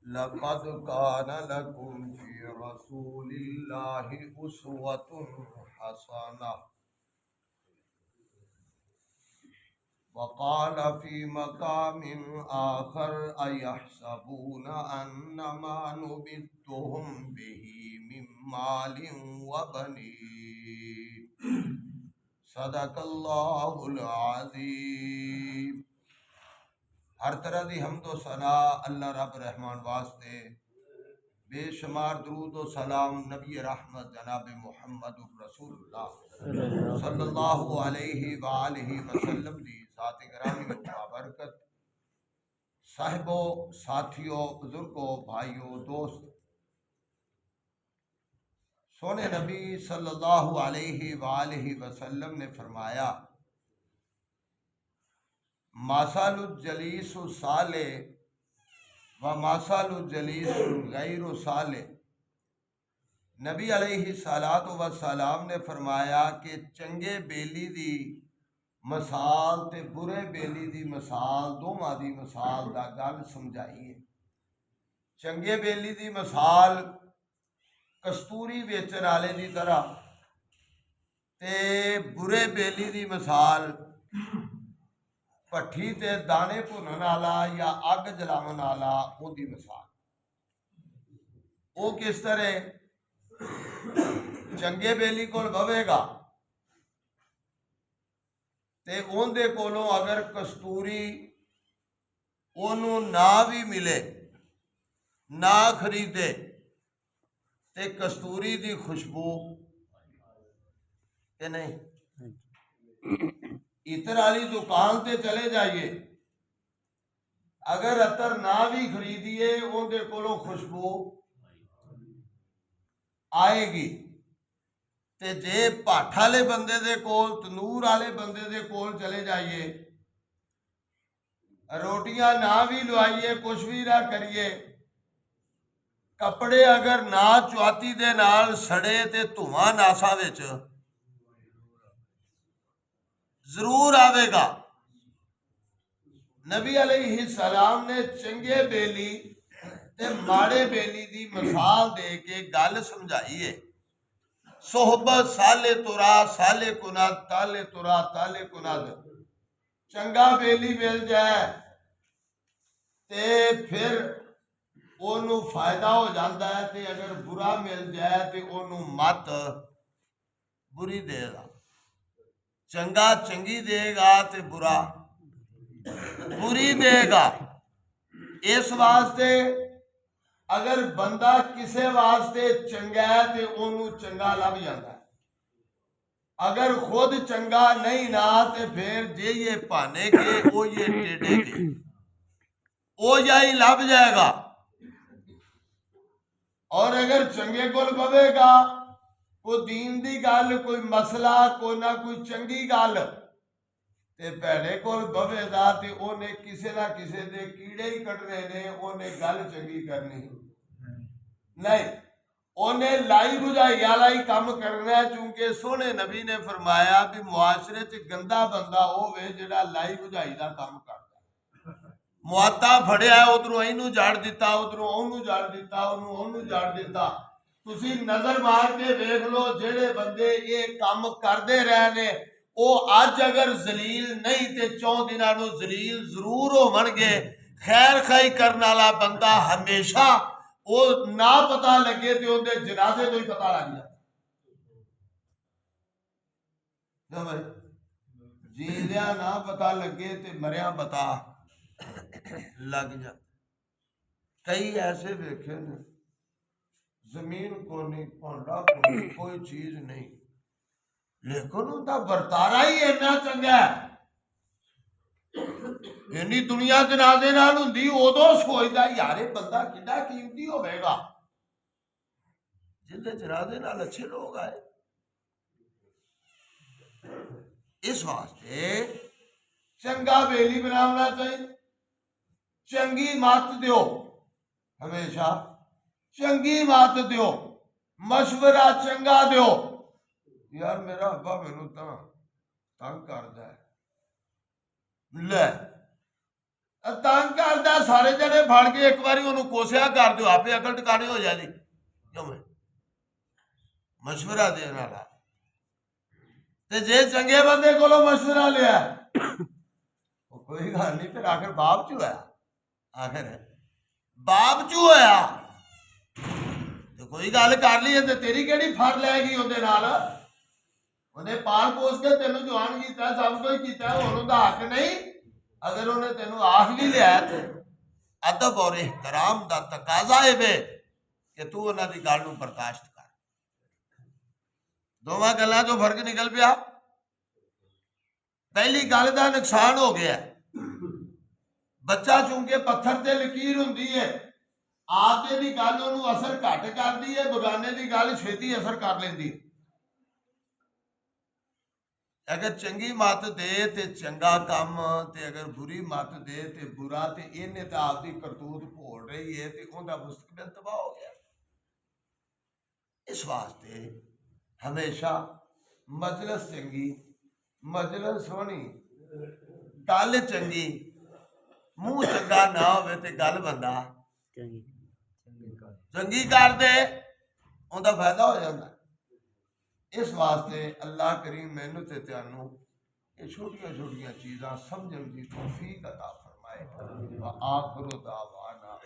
लक़द कान लकुम फ़ी रसूलिल्लाहि उस्वतुन हसना वक़ाल फ़ी मक़ामिन आख़र अयहसबून अन्नमा नुमिद्दुहुम बिही मिन मालिन व बनीन सदक़ल्लाहुल अज़ीम। हर तरह की हम्दो सना अल्लाह रब रहमान वास्ते, बेशुमार दुरूद व सलाम नबी रहमत जनाब मुहम्मद रसूलुल्लाह सल्लल्लाहु अलैहि व आलिहि वसल्लम दी ज़ात गिरामी व बरकत, साहिबो साथियों बुजुर्गों भाइयों दोस्त, सोने नबी सल्लल्लाहु अलैहि व आलिहि वसल्लम ने फरमाया, मासालुल जलीसु साले व मासालुल जलीसु गैरु साले। नबी अलैहि सलातो व सलाम ने फरमाया कि चंगे बेली दी मिसाल ते बुरे बेली दी मिसाल दोवां दी मिसाल दा गल समझाइए। चंगे बेली दी मिसाल कस्तूरी बेचण वाले दी तरह ते बुरे बेली दी मिसाल भट्ठी ते दाने भुनन वाला या अग जलावन वाला उहदी मिसाल। वो किस तरह चंगे बेली कोल बवेगा ते उहदे कोलों अगर कस्तूरी ओनू ना भी मिले, ना खरीदे ते कस्तूरी दी खुशबू के नहीं, इत्र वाली दुकान ते चले जाइए, अगर अतर ना भी खरीदिए उनके कोलों खुशबू आएगी। ते जे भट्ठ वाले बंदे दे कोल, तंदूर वाले बंदे दे कोल चले जाइए, रोटियां ना भी लवाइए, कुछ भी ना करिए, कपड़े अगर ना चुआती दे नाल सड़े ते धुआं नासा विच जरूर आवेगा। नबी अलैहि सलाम ने चंगे बेली ते माड़े बेली दी मिसाल दे के गल समझाई है। सोहबत साले तुरा साले कुनद ताले तुरा ताले कुनद। चंगा बेली मिल जाए ते फिर ओनू फायदा हो जाता है, ते अगर बुरा मिल जाए तो ओनू मत बुरी देगा। चंगा चंगी देगा ते बुरा बुरी देगा। इस वास्ते अगर बंदा किसे वास्ते चंगा है तो ओनू चंगा लभ जाता है, अगर खुद चंगा नहीं ना तो फिर जे ये भाने के वो ये टेढ़े के वो ही लभ जाएगा। और अगर चंगे कोल बवेगा, कोई दीन दी गल, कोई मसला, कोई ना कोई चंगी गल, ते भैड़े कोल बवेगा ते ओने किसे ना किसे दे कीड़े ही कटने ने, ओने गल चंगी करनी नहीं, ओने लाई बुझाई वाला ही काम करना है। चूंकि सोहने नबी ने फरमाया भी मुआशरे च गंदा बंदा होवे जिहड़ा लाई बुझाई दा काम करदा, मुआता फड़िया उधरों इनू जड़ दिता, उधरों ओनू जड़ दिता, ओनू जड़ दिता। तुसी नजर मार के वेख लो, जेड़े बंदे ये काम करते रहे ने वो अज अगर जलील नहीं ते 4 दिनां नूं जलील जरूर होवणगे। खैर खाई करने वाला बंदा हमेशा वो ना पता लगे तो उनके जनाजे तो ही पता लग जाए, जींदिया ना पता लगे तो मरिया पता लग जा। कई ऐसे देखे ने जमीन को नहीं, भांडा को नहीं, कोई चीज नहीं, लेकिन उनका बरतारा ही इन्ना चंगा है। इन्नी दुनिया जनाजे नाल हुंदी उदों सोचदा यार बंदा कितना कीमती होवेगा जिहदे जनाजे नाल अच्छे लोग आए। इस वास्ते चंगा बेली बनाना चाहिए। चंगी मत दियो, हमेशा चंगी मत दियो, मशवरा चंगा दियो। यार मेरा अब्बा मैनू तंग करदा है, ले ਤੰਗ ਕਰਦਾ ਸਾਰੇ ਜਣੇ ਫੜ ਕੇ ਇੱਕ ਵਾਰੀ ਉਹਨੂੰ ਕੋਸਿਆ ਕਰ ਦਿਓ, ਆਪੇ ਅਕਲ ਟਿਕਾਣੇ ਹੋ ਜਾਣੀ। ਕਿਵੇਂ ਮਸ਼ਵਰਾ ਦੇਣ ਵਾਲਾ। ਤੇ ਜੇ ਚੰਗੇ ਬੰਦੇ ਕੋਲੋਂ ਮਸ਼ਵਰਾ ਲਿਆ ਉਹ ਕੋਈ ਗੱਲ ਨਹੀਂ, ਫਿਰ ਆਖਰ ਬਾਪ ਚ ਹੋਇਆ, ਆਖਰ ਬਾਪ ਚ ਹੋਇਆ ਤੇ ਕੋਈ ਗੱਲ ਕਰ ਲਈ ਤੇ ਤੇਰੀ ਕਿਹੜੀ ਫੜ ਲੈ ਗਈ ਉਹਦੇ ਨਾਲ। ਉਹਨੇ ਪਾਲ ਪੋਸ ਕੇ ਤੈਨੂੰ ਜਵਾਨ ਕੀਤਾ, ਸਭ ਕੁਝ ਕੀਤਾ, ਉਹਨੂੰ ਦਾ ਹੱਕ ਨਹੀਂ। ਅਗਰ ਉਹਨੇ ਤੈਨੂੰ ਆਖ ਵੀ ਲਿਆ ਤੇ ਅਦਬ ਔਰ ਇhtਰਾਮ ਦਾ ਤਕਾਜ਼ਾ ਹੈ ਵੇ ਕਿ ਤੂੰ ਉਹਨਾਂ ਦੀ ਗੱਲ ਨੂੰ ਬਰਦਾਸ਼ਤ ਕਰ। ਦੋਵਾਂ ਗੱਲਾਂ ਚੋਂ ਫਰਕ ਨਿਕਲ ਪਿਆ। ਪਹਿਲੀ ਗੱਲ ਦਾ ਨੁਕਸਾਨ ਹੋ ਗਿਆ, ਬੱਚਾ ਚੁੰਕੇ ਪੱਥਰ ਤੇ ਲਕੀਰ ਹੁੰਦੀ ਹੈ, ਆਪਦੇ ਦੀ ਗੱਲ ਉਹਨੂੰ ਅਸਰ ਘੱਟ ਕਰਦੀ ਹੈ, ਬਗਾਨੇ ਦੀ ਗੱਲ ਛੇਤੀ ਅਸਰ ਕਰ ਲੈਂਦੀ ਹੈ। ਅਗਰ ਚੰਗੀ ਮੱਤ ਦੇ ਤੇ ਚੰਗਾ ਕੰਮ, ਤੇ ਅਗਰ ਬੁਰੀ ਮੱਤ ਦੇ ਤੇ ਬੁਰਾ, ਤੇ ਇਹਨੇ ਤਾਂ ਆਪਦੀ ਕਰਤੂਤ ਭੋਲ ਰਹੀ ਹੈ ਤੇ ਉਹਦਾ ਮੁਸਤਕਬਲ ਤਬਾਹ ਹੋ ਗਿਆ। ਇਸ ਵਾਸਤੇ ਹਮੇਸ਼ਾ ਮਜਲਿਸ ਚੰਗੀ, ਮਜਲਿਸ ਸੋਹਣੀ, ਗੱਲ ਚੰਗੀ, ਮੂੰਹ ਚੰਗਾ ਨਾ ਹੋਵੇ ਤੇ ਗੱਲ ਬੰਦਾ ਚੰਗੀ ਕਰ ਦੇ, ਉਹਦਾ ਫਾਇਦਾ ਹੋ ਜਾਂਦਾ। ਇਸ ਵਾਸਤੇ ਅੱਲਾਹ ਕਰੀਮ ਮੈਨੂੰ ਤੇ ਤੁਹਾਨੂੰ ਇਹ ਛੋਟੀਆਂ ਛੋਟੀਆਂ ਚੀਜ਼ਾਂ ਸਮਝਣ ਦੀ ਤੌਫੀਕ ਅਤਾ ਫਰਮਾਏ। ਆਖਿਰ ਦਾਵਾਨਾ